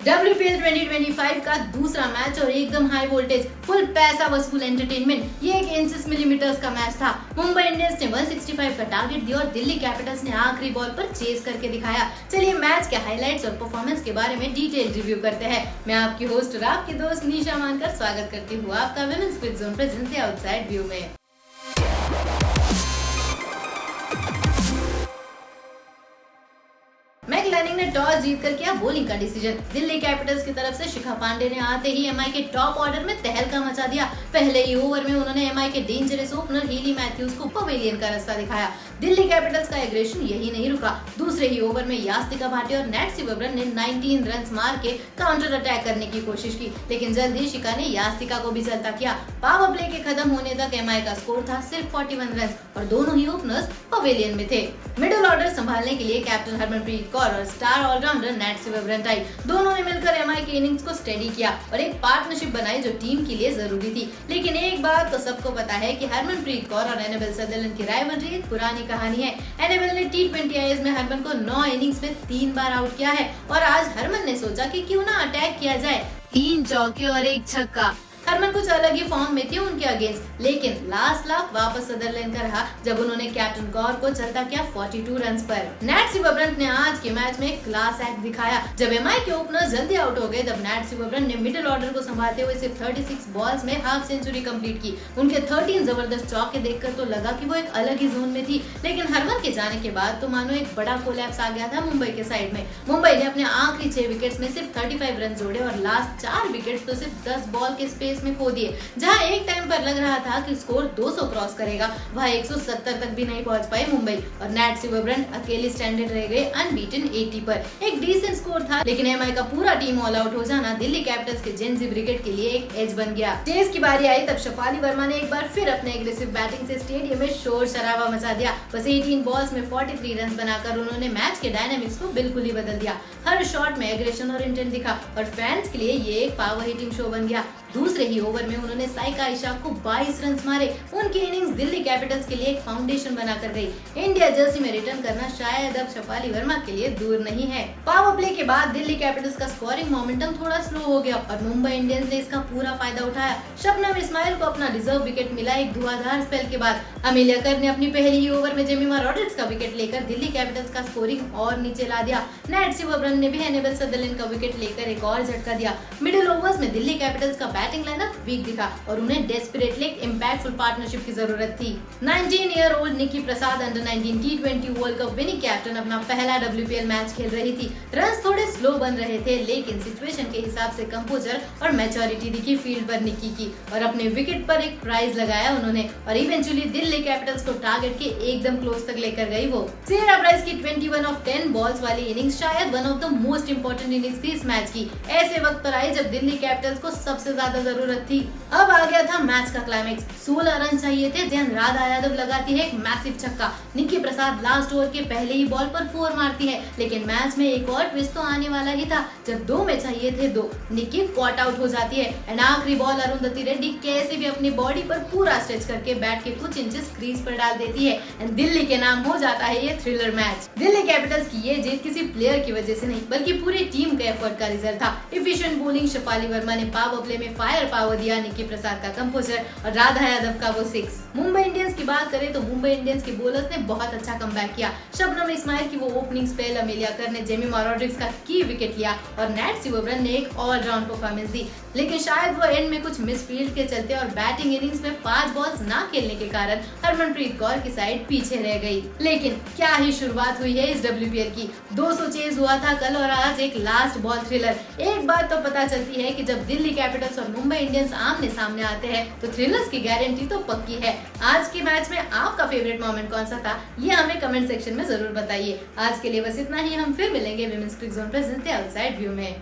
WPL 2025 का दूसरा match और एकदम हाई वोल्टेज फुल पैसा वसूल एंटरटेनमेंट। ये एक इंचेस मिलीमीटर्स का मैच था। मुंबई इंडियंस ने 165 का टारगेट दिया और दिल्ली कैपिटल्स ने आखिरी बॉल पर चेस करके दिखाया। चलिए मैच के हाइलाइट्स और परफॉर्मेंस के बारे में डिटेल रिव्यू करते हैं। मैं आपकी होस्ट और आपकी दोस्त निशा मानकर स्वागत करती हूँ आपका women's quick zone presence the outside view में। मैकलैनिंग ने टॉस जीतकर किया बॉलिंग का डिसीजन। दिल्ली कैपिटल्स की तरफ से शिखा पांडे ने आते ही एमआई के टॉप ऑर्डर में तहलका मचा दिया। पहले ही ओवर में उन्होंने एमआई के डेंजरस ओपनर हेली मैथ्यूज को पवेलियन का रास्ता दिखाया। दिल्ली कैपिटल्स का एग्रेशन यही नहीं रुका। दूसरे ही ओवर में यास्तिका भाटी और नैट सिमरन ने 19 रन मार के काउंटर अटैक करने की कोशिश की, लेकिन जल्द ही शिखा ने यास्तिका को भी चलता किया। पावर प्ले के खत्म होने तक एमआई का स्कोर था सिर्फ 41 रन और दोनों ही ओपनर्स पवेलियन में थे। मिडिल ऑर्डर संभालने के लिए कैप्टन हरमनप्रीत कौर और स्टार ऑलराउंडर नैट सिमरन आई। दोनों ने मिलकर एमआई के इनिंग्स को स्टेडी किया और एक पार्टनरशिप बनाई जो टीम के लिए जरूरी थी। लेकिन एक बात तो सबको पता है कि हरमनप्रीत कौर और एनेबल सदरलैंड की राइवलरी एक पुरानी कहानी है। एनेबल ने T20 आईज में हरमन को 9 इनिंग्स में 3 बार आउट किया है और आज हरमन ने सोचा कि क्यों ना अटैक किया जाए। 3 चौके और 1 छक्का। हरमन कुछ अलग ही फॉर्म में थी उनके अगेंस्ट, लेकिन लास्ट लाफ वापस सदरलैंड का रहा जब उन्होंने कैप्टन कौर को चलता किया 42 रन पर। नैट सिमरन ने आज के मैच में क्लास एक्ट दिखाया। जब एमआई के ओपनर जल्दी आउट हो गए तब नैट सिमरन ने मिडिल ऑर्डर को संभालते हुए सिर्फ 36 बॉल्स में हाफ सेंचुरी कंप्लीट की। उनके 13 जबरदस्त चौके देखकर तो लगा कि वो एक अलग ही जोन में थी, लेकिन हरमन के जाने के बाद तो मानो एक बड़ा कोलैप्स आ गया था मुंबई के साइड में। मुंबई ने अपने आखिरी 6 विकेट्स में सिर्फ 35 रन जोड़े और लास्ट 4 विकेट्स तो सिर्फ 10 बॉल के स्पेस में खो दिए। जहां एक टाइम पर लग रहा था कि स्कोर 200 क्रॉस करेगा, वहां 170 तक भी नहीं पहुंच पाई मुंबई और नैट सिमरन अकेले स्टैंडर्ड रह गए अनबीटन 80 पर। एक डिसेंट स्कोर था, लेकिन एमआई का पूरा टीम ऑल आउट हो जाना दिल्ली कैपिटल्स के जेनजी ब्रिगेड के लिए एक एज बन गया। चेस की बारी आई तब शेफाली वर्मा ने एक बार फिर अपने एग्रेसिव बैटिंग से स्टेडियम में शोर शराबा मचा दिया। बस 18 बॉल्स में 43 रन बनाकर उन्होंने मैच के डायनामिक्स को बिल्कुल ही बदल दिया। हर शॉट में एग्रेशन और इंटेंट दिखा और फैंस के लिए ये एक पावर हिटिंग शो बन गया। दूसरे ही ओवर में उन्होंने साइका इशाक को 22 रन मारे। उनकी इनिंग्स दिल्ली कैपिटल्स के लिए एक फाउंडेशन बनाकर गई। इंडिया जर्सी में रिटर्न करना शायद अब शेफाली वर्मा के लिए दूर नहीं है। पावर प्ले के बाद दिल्ली कैपिटल्स का स्कोरिंग मोमेंटम थोड़ा स्लो हो गया और मुंबई इंडियंस ने इसका पूरा फायदा उठाया। शबनम इस्माइल को अपना रिजर्व विकेट मिला एक धुआंधार स्पेल के बाद। अमेलिया कर ने अपनी पहली ही ओवर में जेमिमा रॉड्रिग्स का विकेट लेकर दिल्ली कैपिटल्स का स्कोरिंग और नीचे ला दिया। नैट सिमरन ने भी एनेबल सदरलैंड का विकेट लेकर एक और झटका दिया। मिडिल ओवर्स में दिल्ली कैपिटल्स का बैटिंग लाइनअप वीक दिखा और उन्हें डेस्परेटली एक इंपैक्टफुल पार्टनरशिप की जरूरत थी। 19 year old Niki Prasad under 19 T20 World Cup winning captain अपना पहला WPL मैच खेल रही थी। रन्स थोड़े स्लो बन रहे थे, लेकिन सिचुएशन के हिसाब से कंपोजर और मैच्योरिटी दिखी फील्ड पर निकी की और अपने विकेट पर एक प्राइज लगाया उन्होंने और इवेंचुअली दिल्ली कैपिटल्स को टारगेट के एकदम क्लोज तक लेकर गई वो। सियरा ब्राइस की 21 ऑफ 10 बॉल्स वाली इनिंग्स शायद one of the most important innings थी इस मैच की। ऐसे वक्त पर आई जब दिल्ली कैपिटल्स को सबसे ज्यादा जरूरत थी। अब आ गया था मैच का क्लाइमेक्स। 16 रन चाहिए थे, जैन राधा यादव लगाती है एक मैसिव छक्का। निकी प्रसाद लास्ट ओवर के पहले ही बॉल पर 4 मारती है, लेकिन मैच में एक और ट्विस्ट तो आने वाला ही था। जब 2 में चाहिए थे 2, निकी कॉट आउट हो जाती है एंड आखिरी बॉल अरुंधति रेड्डी कैसे भी अपनी बॉडी पर पूरा स्ट्रेच करके बैट के कुछ इंचेस क्रीज पर डाल देती है एंड दिल्ली के नाम हो जाता है ये थ्रिलर मैच। दिल्ली कैपिटल्स की ये जीत किसी प्लेयर की वजह से नहीं बल्कि पूरी टीम के एफर्ट का रिजल्ट था। एफिशिएंट बॉलिंग शेफाली वर्मा ने पावर प्ले में फायर पावर दिया, निकी प्रसाद का कंपोजर और राधा यादव का वो 6। मुंबई इंडियंस की बात करें तो मुंबई इंडियंस के बॉलर्स ने बहुत अच्छा कमबैक किया। शबनम इस्माइल की वो ओपनिंग स्पेल, अमेलिया कर ने जेमिमा रॉड्रिग्स का की विकेट लिया और नैट सिमरन ने एक ऑलराउंड परफॉर्मेंस दी, लेकिन शायद वो एंड में कुछ मिसफील्ड के चलते और बैटिंग इनिंग्स में 5 बॉल्स ना खेलने के कारण हरमनप्रीत कौर की साइड पीछे रह गई। लेकिन क्या ही शुरुआत हुई है इस WPL की। 200 चेज हुआ था कल और आज एक लास्ट बॉल थ्रिलर। एक बात तो पता चलती है कि जब दिल्ली कैपिटल्स और मुंबई इंडियंस आमने सामने आते हैं तो थ्रिलर्स की गारंटी तो पक्की है। आज के मैच में आपका फेवरेट मोमेंट कौन सा था, ये हमें कमेंट सेक्शन में जरूर बताइए। आज के लिए बस इतना ही। हम फिर मिलेंगे women's quick zone presence the outside view में।